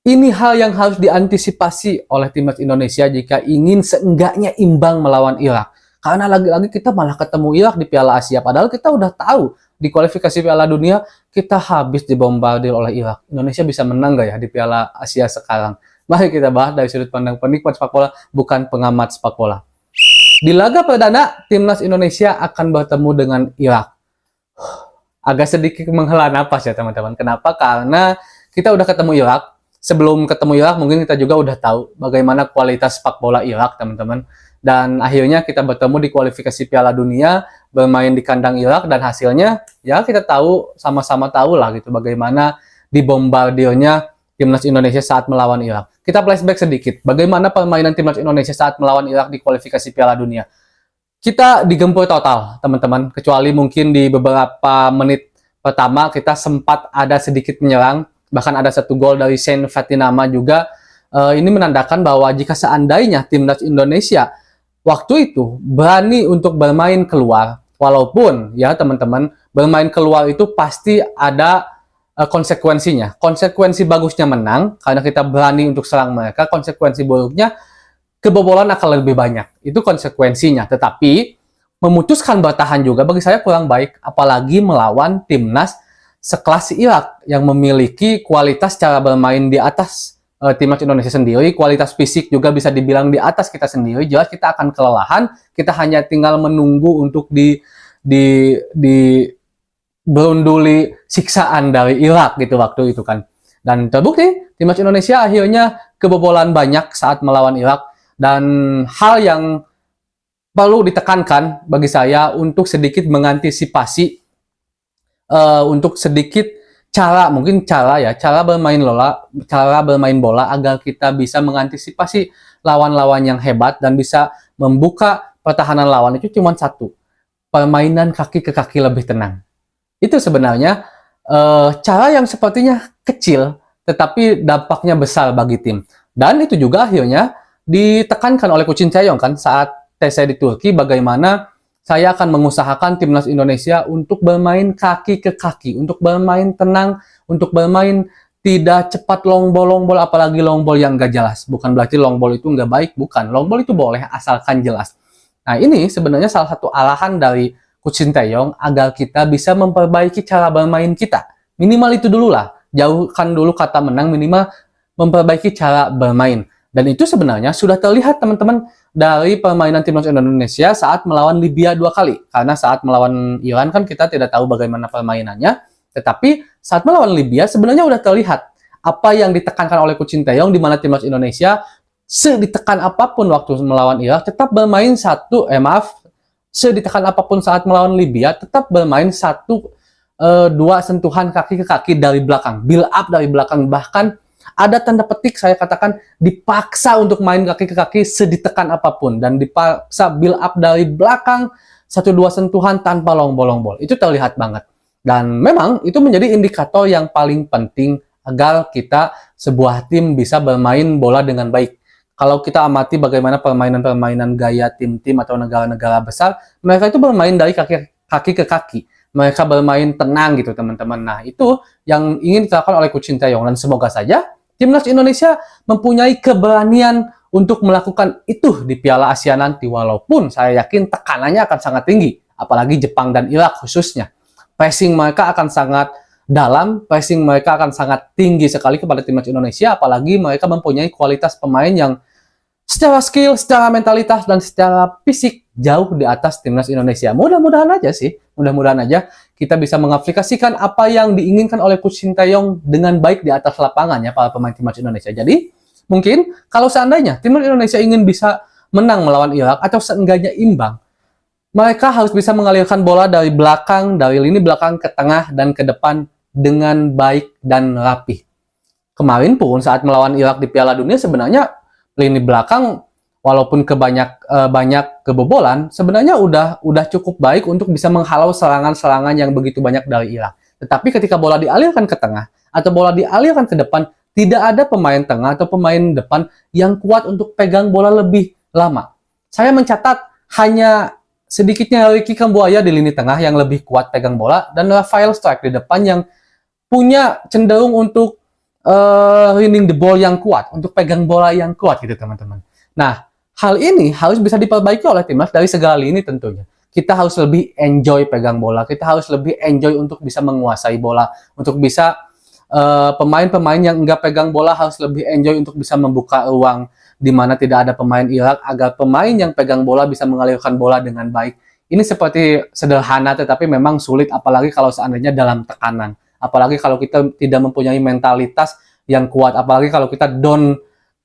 Ini hal yang harus diantisipasi oleh timnas Indonesia jika ingin seenggaknya imbang melawan Irak. Karena lagi-lagi kita malah ketemu Irak di Piala Asia. Padahal kita udah tahu di kualifikasi Piala Dunia kita habis dibombardir oleh Irak. Indonesia bisa menang gak ya di Piala Asia sekarang? Mari kita bahas dari sudut pandang penikmat sepak bola, bukan pengamat sepak bola. Di laga perdana, timnas Indonesia akan bertemu dengan Irak. Agak sedikit menghela napas ya teman-teman. Kenapa? Karena kita udah ketemu Irak. Sebelum ketemu Irak, mungkin kita juga udah tahu bagaimana kualitas sepak bola Irak, teman-teman. Dan akhirnya kita bertemu di kualifikasi Piala Dunia, bermain di kandang Irak, dan hasilnya, ya kita tahu, sama-sama tahu lah gitu, bagaimana dibombardirnya timnas Indonesia saat melawan Irak. Kita flashback sedikit, bagaimana permainan timnas Indonesia saat melawan Irak di kualifikasi Piala Dunia. Kita digempur total, teman-teman, kecuali mungkin di beberapa menit pertama, kita sempat ada sedikit menyerang, bahkan ada satu gol dari Saint Fatinama juga. Ini menandakan bahwa jika seandainya timnas Indonesia waktu itu berani untuk bermain keluar, walaupun ya teman-teman, bermain keluar itu pasti ada konsekuensinya. Konsekuensi bagusnya menang karena kita berani untuk serang mereka, konsekuensi buruknya kebobolan akan lebih banyak. Itu konsekuensinya. Tetapi memutuskan bertahan juga bagi saya kurang baik, apalagi melawan timnas sekelas Irak yang memiliki kualitas cara bermain di atas timnas Indonesia sendiri, kualitas fisik juga bisa dibilang di atas kita sendiri. Jelas kita akan kelelahan, kita hanya tinggal menunggu untuk berunduli siksaan dari Irak gitu waktu itu kan. Dan terbukti timnas Indonesia akhirnya kebobolan banyak saat melawan Irak, dan hal yang perlu ditekankan bagi saya untuk sedikit mengantisipasi, untuk sedikit cara bermain bola agar kita bisa mengantisipasi lawan-lawan yang hebat dan bisa membuka pertahanan lawan. Itu cuma satu, permainan kaki ke kaki lebih tenang. Itu sebenarnya cara yang sepertinya kecil tetapi dampaknya besar bagi tim, dan itu juga akhirnya ditekankan oleh Coach Sinteyong kan saat tes saya di Turki, bagaimana saya akan mengusahakan timnas Indonesia untuk bermain kaki ke kaki, untuk bermain tenang, untuk bermain tidak cepat long ball, apalagi long ball yang nggak jelas. Bukan berarti long ball itu nggak baik, bukan. Long ball itu boleh asalkan jelas. Nah, ini sebenarnya salah satu arahan dari Coach Sinteyong agar kita bisa memperbaiki cara bermain kita. Minimal itu dulu lah. Jauhkan dulu kata menang, minimal memperbaiki cara bermain. Dan itu sebenarnya sudah terlihat teman-teman dari permainan timnas Indonesia saat melawan Libya 2 kali. Karena saat melawan Iran kan kita tidak tahu bagaimana permainannya. Tetapi saat melawan Libya sebenarnya sudah terlihat apa yang ditekankan oleh Coach Sinteyong, di mana timnas Indonesia seditekan apapun waktu melawan Irak tetap bermain seditekan apapun saat melawan Libya tetap bermain dua sentuhan kaki ke kaki dari belakang, build up dari belakang, bahkan ada tanda petik saya katakan dipaksa untuk main kaki ke kaki seditekan apapun, dan dipaksa build up dari belakang 1-2 sentuhan tanpa long ball. Itu terlihat banget, dan memang itu menjadi indikator yang paling penting agar kita sebuah tim bisa bermain bola dengan baik. Kalau kita amati bagaimana permainan gaya tim-tim atau negara-negara besar, mereka itu bermain dari kaki ke kaki. Mereka bermain tenang gitu teman-teman. Nah, itu yang ingin dilakukan oleh Coach Sinteyong, dan semoga saja timnas Indonesia mempunyai keberanian untuk melakukan itu di Piala Asia nanti, walaupun saya yakin tekanannya akan sangat tinggi, apalagi Jepang dan Irak khususnya. Pressing mereka akan sangat dalam, pressing mereka akan sangat tinggi sekali kepada timnas Indonesia, apalagi mereka mempunyai kualitas pemain yang secara skill, secara mentalitas, dan secara fisik jauh di atas timnas Indonesia. Mudah-mudahan aja kita bisa mengaplikasikan apa yang diinginkan oleh Coach Sinteyong dengan baik di atas lapangan ya para pemain timnas Indonesia. Jadi mungkin kalau seandainya timnas Indonesia ingin bisa menang melawan Irak atau seenggaknya imbang, mereka harus bisa mengalirkan bola dari belakang, dari lini belakang ke tengah dan ke depan dengan baik dan rapi. Kemarin pun saat melawan Irak di Piala Dunia sebenarnya lini belakang walaupun banyak kebobolan, sebenarnya udah cukup baik untuk bisa menghalau serangan-serangan yang begitu banyak dari Irak. Tetapi ketika bola dialirkan ke tengah atau bola dialirkan ke depan, tidak ada pemain tengah atau pemain depan yang kuat untuk pegang bola lebih lama. Saya mencatat hanya sedikitnya Ricky Kambuaya di lini tengah yang lebih kuat pegang bola, dan Rafael Strike di depan yang punya cenderung untuk winning the ball yang kuat, untuk pegang bola yang kuat gitu teman-teman. Nah, hal ini harus bisa diperbaiki oleh timnas dari segala lini tentunya. Kita harus lebih enjoy pegang bola, kita harus lebih enjoy untuk bisa menguasai bola, untuk bisa pemain-pemain yang enggak pegang bola harus lebih enjoy untuk bisa membuka ruang di mana tidak ada pemain Irak, agar pemain yang pegang bola bisa mengalirkan bola dengan baik. Ini seperti sederhana tetapi memang sulit, apalagi kalau seandainya dalam tekanan. Apalagi kalau kita tidak mempunyai mentalitas yang kuat, apalagi kalau kita down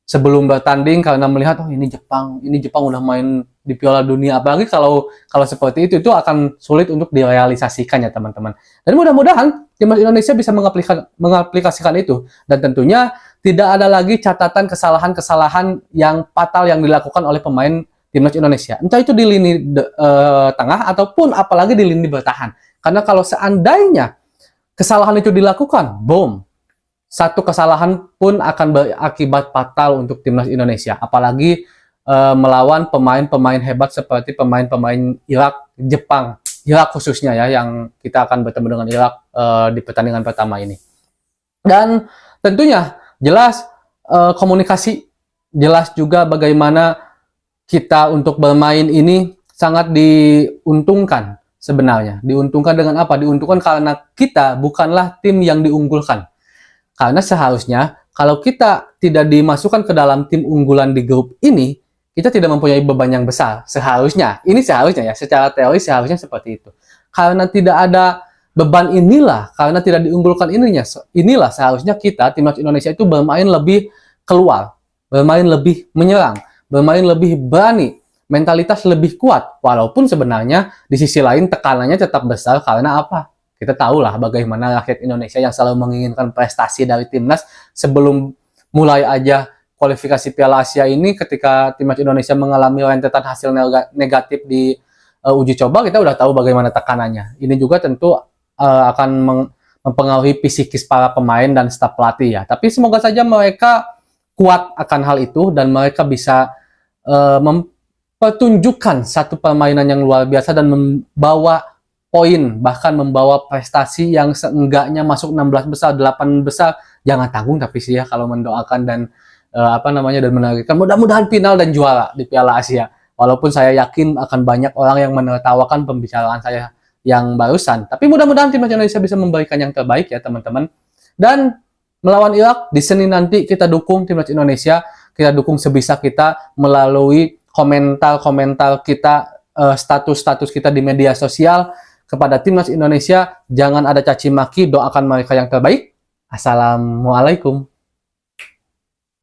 sebelum bertanding karena melihat ini Jepang udah main di Piala Dunia. Apalagi kalau seperti itu akan sulit untuk direalisasikan ya teman-teman. Dan mudah-mudahan timnas Indonesia bisa mengaplikasikan itu, dan tentunya tidak ada lagi catatan kesalahan-kesalahan yang fatal yang dilakukan oleh pemain timnas Indonesia. Entah itu di lini tengah ataupun apalagi di lini bertahan. Karena kalau seandainya kesalahan itu dilakukan, boom, satu kesalahan pun akan berakibat fatal untuk timnas Indonesia. Apalagi melawan pemain-pemain hebat seperti pemain-pemain Irak, Jepang, Irak khususnya ya, yang kita akan bertemu dengan Irak di pertandingan pertama ini. Dan tentunya jelas komunikasi, jelas juga bagaimana kita untuk bermain ini sangat diuntungkan sebenarnya. Diuntungkan dengan apa? Diuntungkan karena kita bukanlah tim yang diunggulkan. Karena seharusnya kalau kita tidak dimasukkan ke dalam tim unggulan di grup ini, kita tidak mempunyai beban yang besar. Seharusnya, ini seharusnya ya, secara teori seharusnya seperti itu. Karena tidak ada beban inilah, karena tidak diunggulkan inilah seharusnya kita, timnas Indonesia itu bermain lebih keluar, bermain lebih menyerang, bermain lebih berani, mentalitas lebih kuat. Walaupun sebenarnya di sisi lain tekanannya tetap besar karena apa? Kita tahulah bagaimana rakyat Indonesia yang selalu menginginkan prestasi dari timnas. Sebelum mulai aja kualifikasi Piala Asia ini, ketika timnas Indonesia mengalami rentetan hasil negatif di uji coba, kita udah tahu bagaimana tekanannya. Ini juga tentu akan mempengaruhi psikis para pemain dan staf pelatih ya. Tapi semoga saja mereka kuat akan hal itu dan mereka bisa mempertunjukkan satu permainan yang luar biasa dan membawa poin, bahkan membawa prestasi yang seenggaknya masuk 16 besar, 8 besar. Jangan tanggung tapi sih ya kalau mendoakan dan dan menargetkan mudah-mudahan final dan juara di Piala Asia. Walaupun saya yakin akan banyak orang yang menertawakan pembicaraan saya yang barusan. Tapi mudah-mudahan timnas Indonesia bisa memberikan yang terbaik ya teman-teman. Dan melawan Irak di Senin nanti kita dukung timnas Indonesia, kita dukung sebisa kita melalui komentar-komentar kita, status-status kita di media sosial. Kepada timnas Indonesia, jangan ada caci maki, doakan mereka yang terbaik. Assalamualaikum.